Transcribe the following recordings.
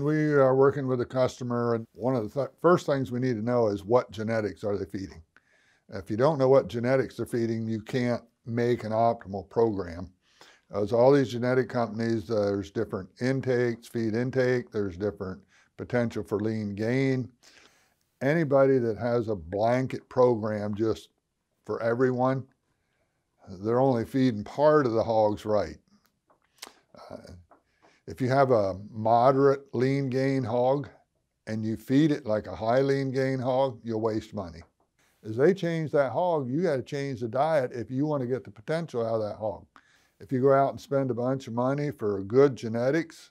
we are working with a customer, and one of the first things we need to know is what genetics are they feeding. If you don't know what genetics they're feeding, you can't make an optimal program. As all these genetic companies, there's different intakes, feed intake, there's different potential for lean gain. Anybody that has a blanket program just for everyone, they're only feeding part of the hogs right. If you have a moderate lean gain hog and you feed it like a high lean gain hog, you'll waste money. As they change that hog, you got to change the diet if you want to get the potential out of that hog. If you go out and spend a bunch of money for good genetics,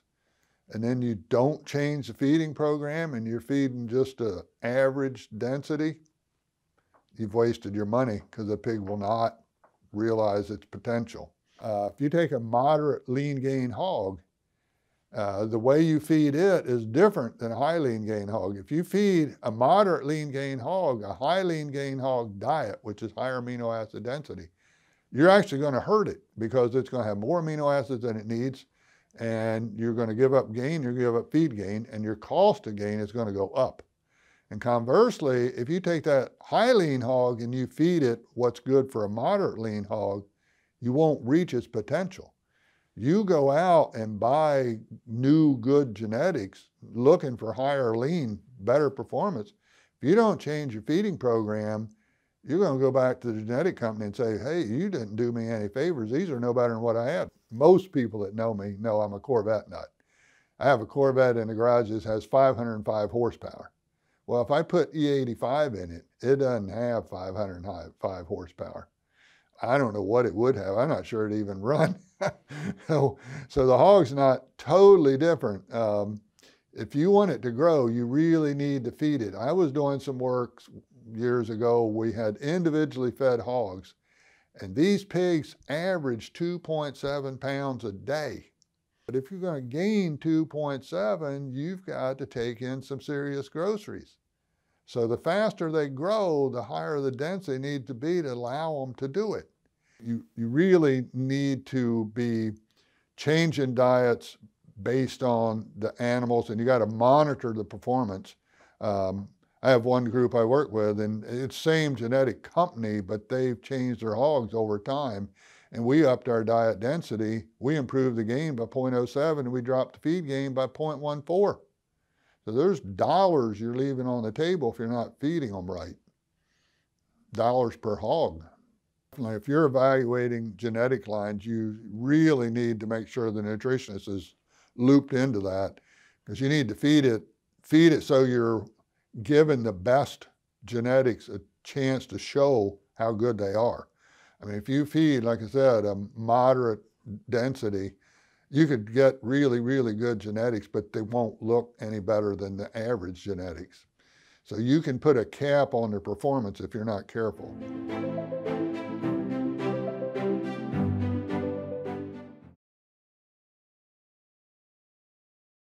and then you don't change the feeding program and you're feeding just an average density, you've wasted your money because the pig will not realize its potential. If you take a moderate lean gain hog, the way you feed it is different than a high lean gain hog. If you feed a moderate lean gain hog a high lean gain hog diet, which is higher amino acid density, you're actually going to hurt it because it's going to have more amino acids than it needs, and you're going to give up gain, you're going to give up feed gain, and your cost of gain is going to go up. And conversely, if you take that high lean hog and you feed it what's good for a moderate lean hog, you won't reach its potential. You go out and buy new good genetics looking for higher lean, better performance. If you don't change your feeding program, you're going to go back to the genetic company and say, hey, you didn't do me any favors. These are no better than what I had. Most people that know me know I'm a Corvette nut. I have a Corvette in the garage that has 505 horsepower. Well, if I put E85 in it, it doesn't have 505 horsepower. I don't know what it would have. I'm not sure it even run. So the hog's not totally different. If you want it to grow, you really need to feed it. I was doing some work years ago. We had individually fed hogs, and these pigs average 2.7 pounds a day. But if you're going to gain 2.7, you've got to take in some serious groceries. So the faster they grow, the higher the density needs to be to allow them to do it. You really need to be changing diets based on the animals, and you got to monitor the performance. I have one group I work with, and it's the same genetic company, but they've changed their hogs over time, and we upped our diet density. We improved the gain by 0.07, and we dropped the feed gain by 0.14. So there's dollars you're leaving on the table if you're not feeding them right. Dollars per hog. If you're evaluating genetic lines, you really need to make sure the nutritionist is looped into that, because you need to feed it so you're giving the best genetics a chance to show how good they are. I mean, if you feed, like I said, a moderate density, you could get really, really good genetics, but they won't look any better than the average genetics. So you can put a cap on their performance if you're not careful.